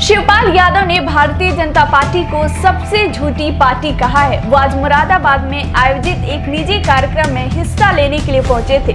शिवपाल यादव ने भारतीय जनता पार्टी को सबसे झूठी पार्टी कहा है। वो आज मुरादाबाद में आयोजित एक निजी कार्यक्रम में हिस्सा लेने के लिए पहुंचे थे।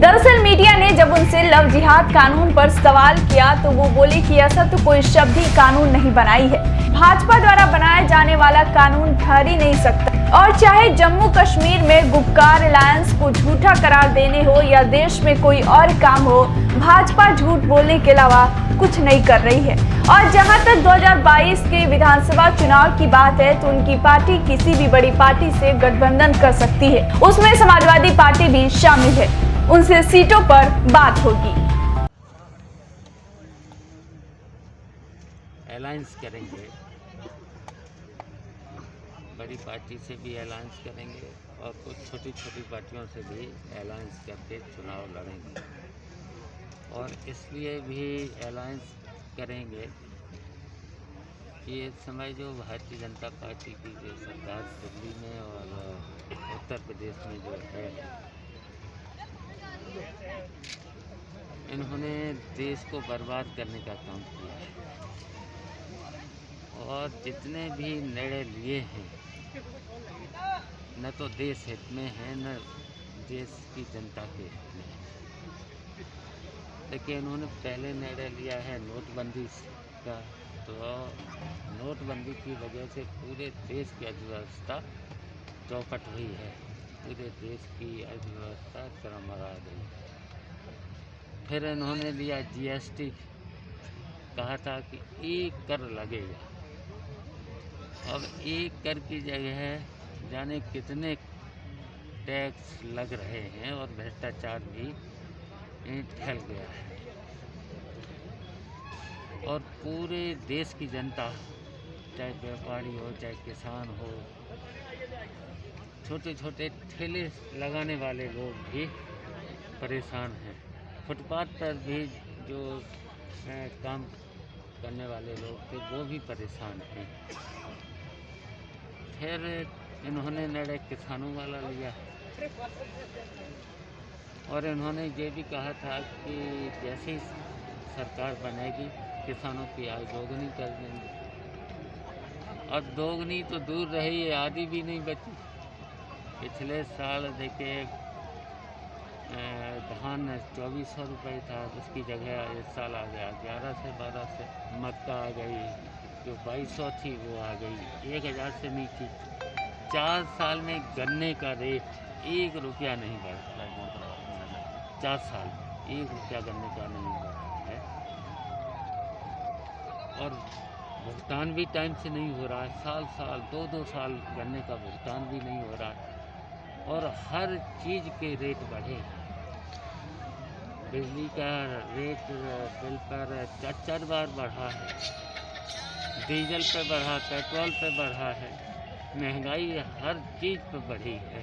दरअसल मीडिया ने जब उनसे लव जिहाद कानून पर सवाल किया तो वो बोले कि ऐसा तो कोई शब्द ही कानून नहीं बनाई है। भाजपा द्वारा बनाया जाने वाला कानून ठहर ही नहीं सकता। और चाहे जम्मू कश्मीर में गुपकार अलायंस को झूठा करार देने हो या देश में कोई और काम हो, भाजपा झूठ बोलने के अलावा कुछ नहीं कर रही है। और जहां तक 2022 के विधानसभा चुनाव की बात है तो उनकी पार्टी किसी भी बड़ी पार्टी से गठबंधन कर सकती है। उसमें समाजवादी पार्टी भी शामिल है। उनसे सीटों पर बात होगी। अलायंस करेंगे, बड़ी पार्टी से भी अलायंस करेंगे और कुछ छोटी छोटी पार्टियों से भी अलायंस करके चुनाव लड़ेंगे। और इसलिए भी अलायंस करेंगे कि इस समय जो भारतीय जनता पार्टी की जो सरकार दिल्ली में और उत्तर प्रदेश में जो है, इन्होंने देश को बर्बाद करने का काम किया है। और जितने भी निर्णय लिए हैं न तो देश हित में है न देश की जनता के हित में है। देखिए, इन्होंने पहले निर्णय लिया है नोटबंदी का, तो नोटबंदी की वजह से पूरे देश की अर्थव्यवस्था चौपट हुई है। पूरे देश की अर्थव्यवस्था चरमरा गई। फिर इन्होंने लिया जीएसटी, कहा था कि एक कर लगेगा। अब एक कर की जगह जाने कितने टैक्स लग रहे हैं और भ्रष्टाचार भी फैल गया है। और पूरे देश की जनता, चाहे व्यापारी हो चाहे किसान हो, छोटे छोटे ठेले लगाने वाले लोग भी परेशान हैं। फुटपाथ पर भी जो काम करने वाले लोग थे वो भी परेशान हैं। फिर इन्होंने निर्णय किसानों वाला लिया और इन्होंने ये भी कहा था कि जैसे ही सरकार बनेगी किसानों की आय दोगुनी कर देंगे। और दोगुनी तो दूर रही है, आधी भी नहीं बची। पिछले साल देखिए धान 2400 रुपये था, उसकी जगह इस साल आ गया 11 से 12 से। मक्का आ गई, जो 2200 थी वो आ गई 1000 से नीचे। 4 साल में गन्ने का रेट 1 रुपया नहीं बढ़ा है। 4 साल 1 रुपया गन्ने का नहीं बढ़ा है। और भुगतान भी टाइम से नहीं हो रहा है। साल 2-2 साल गन्ने का भुगतान भी नहीं हो रहा है। और हर चीज़ के रेट बढ़े। बिजली का रेट बिल पर 4 बार बढ़ा है, डीजल पे बढ़ा, पेट्रोल पे बढ़ा है, महंगाई हर चीज़ पे बढ़ी है।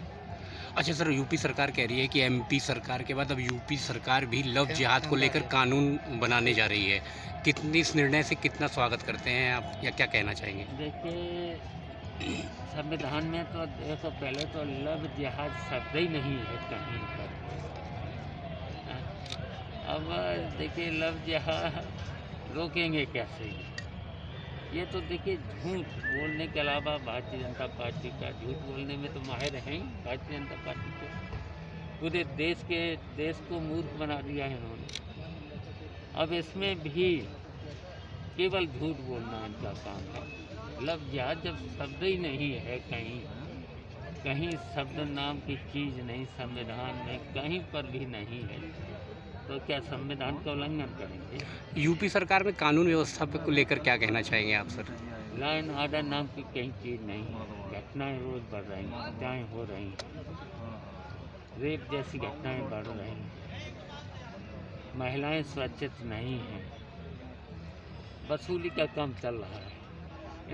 अच्छा सर, यूपी सरकार कह रही है कि एमपी सरकार के बाद अब यूपी सरकार भी लव जिहाद को लेकर कानून बनाने जा रही है। कितनी इस निर्णय से कितना स्वागत करते हैं आप या क्या कहना चाहेंगे? देखिए, संविधान में तो देखो, पहले तो लव जिहाद शब्द ही नहीं है कहीं पर। अब देखिए, लव जिहाद रोकेंगे कैसे? ये तो देखिए झूठ बोलने के अलावा भारतीय जनता पार्टी का झूठ बोलने में तो माहिर हैं ही। भारतीय जनता पार्टी को पूरे देश को मूर्ख बना दिया है इन्होंने। अब इसमें भी केवल झूठ बोलना इनका काम है। लव जिहाद जब शब्द ही नहीं है, कहीं शब्द नाम की चीज़ नहीं संविधान में कहीं पर भी नहीं है, तो क्या संविधान का उल्लंघन करेंगे? यूपी सरकार में कानून व्यवस्था को लेकर क्या कहना चाहेंगे आप सर? लॉ एंड ऑर्डर नाम की कहीं चीज़ नहीं है। घटनाएं रोज़ बढ़ रही हैं, हत्याएँ हो रही हैं, रेप जैसी घटनाएं बढ़ रही हैं, महिलाएं सुरक्षित नहीं हैं, वसूली का काम चल रहा है।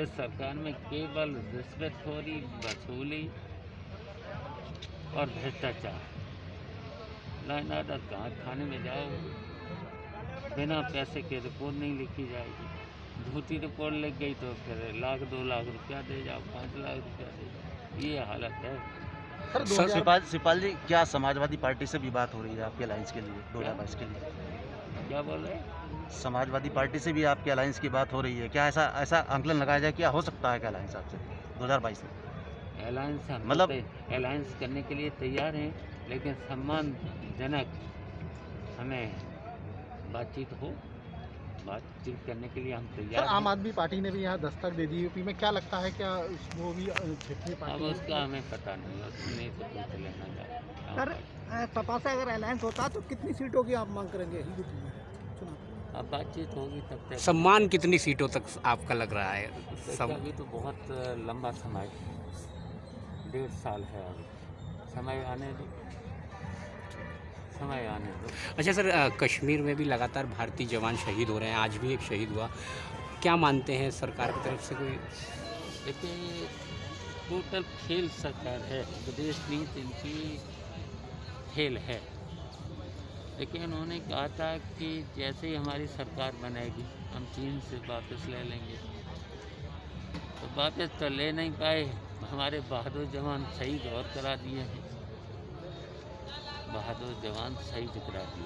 इस सरकार में केवल रिश्वतखोरी, वसूली और भ्रष्टाचार। लॉ एंड ऑर्डर कहाँ? थाने में जाओ, बिना पैसे के रिपोर्ट नहीं लिखी जाएगी। झूठी रिपोर्ट लिख गई तो फिर 1 लाख 2 लाख रुपया दे जाओ, 5 लाख रुपया दे जाओ। ये हालत है। सर शिवपाल जी, क्या समाजवादी पार्टी से भी बात हो रही है आपके अलायंस के लिए 2022 के लिए? क्या बोल रहे हैं? समाजवादी पार्टी से भी आपके अलायंस की बात हो रही है, क्या ऐसा ऐसा आंकलन लगाया जाए, क्या हो सकता है क्या अलायंस आपसे 2022 में? अलायंस हम मतलब- अलायंस करने के लिए तैयार हैं, लेकिन सम्मानजनक हमें बातचीत करने के लिए हम सर तैयार आम हैं। आदमी पार्टी ने भी यहाँ दस्तक दे दी यूपी में, क्या लगता है क्या वो भी क्षेत्रीय अब पार्टी उसका हमें पता नहीं है, उसमें तो कुछ लेना जाए। सर सपा से अगर अलायंस होता तो कितनी सीटों की आप मांग करेंगे यूपी में चुनाव? अब बातचीत होगी तब तक। सम्मान कितनी सीटों तक आपका लग रहा है? अभी तो बहुत लंबा समय, 1.5 साल है अभी, समय आने दो। अच्छा सर, कश्मीर में भी लगातार भारतीय जवान शहीद हो रहे हैं, आज भी एक शहीद हुआ, क्या मानते हैं सरकार की तरफ से कोई? देखिए, टोटल फेल सरकार है, विदेश नीति इनकी फेल है। लेकिन उन्होंने कहा था कि जैसे ही हमारी सरकार बनेगी हम चीन से वापस ले लेंगे, तो वापस तो ले नहीं पाए। हमारे बहादुर जवान शहीद और करा दिए हैं, बहादुर जवान शहीद करा दिए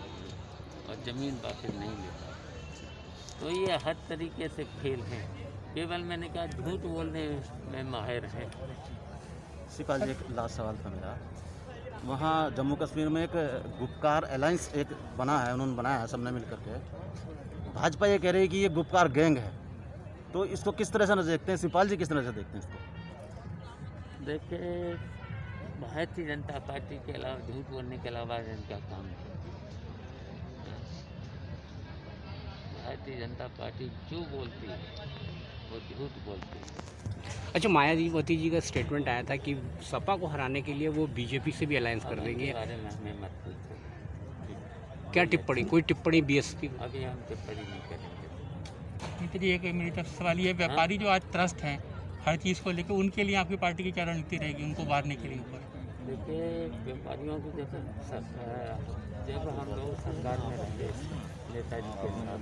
और ज़मीन वापस नहीं ले पाए। तो ये हर तरीके से फेल हैं, केवल मैंने कहा झूठ बोलने में माहिर है। शिवपाल जी, एक लास्ट सवाल था मेरा। वहाँ जम्मू कश्मीर में एक गुपकार अलायंस एक बना है, उन्होंने बनाया है सबने मिल करके। भाजपा ये कह रही है कि ये गुपकार गैंग है, तो इसको किस तरह से नजर देखते हैं? शिवपाल जी किस तरह से देखते हैं इसको? देखिए, भारतीय जनता पार्टी के अलावा झूठ बोलने के अलावा इनका काम है। भारतीय जनता पार्टी जो बोलती है वो झूठ बोलती है। अच्छा, मायावती जी का स्टेटमेंट आया था कि सपा को हराने के लिए वो बीजेपी से भी अलायंस कर अब इनके देंगे, बारे में हमें मत पूछो। क्या टिप्पणी, कोई टिप्पणी बीएसपी? अभी हम टिप्पणी नहीं करेंगे। नीति जी, एक मेरी तरफ से सवाल ये, व्यापारी जो आज त्रस्त हैं हर चीज़ को लेकर, उनके लिए आपकी पार्टी की क्या रणनीति रहेगी उनको उबारने के लिए ऊपर? देखिए, व्यापारियों को जब हम लोग सरकार में रहेंगे नेताजी के साथ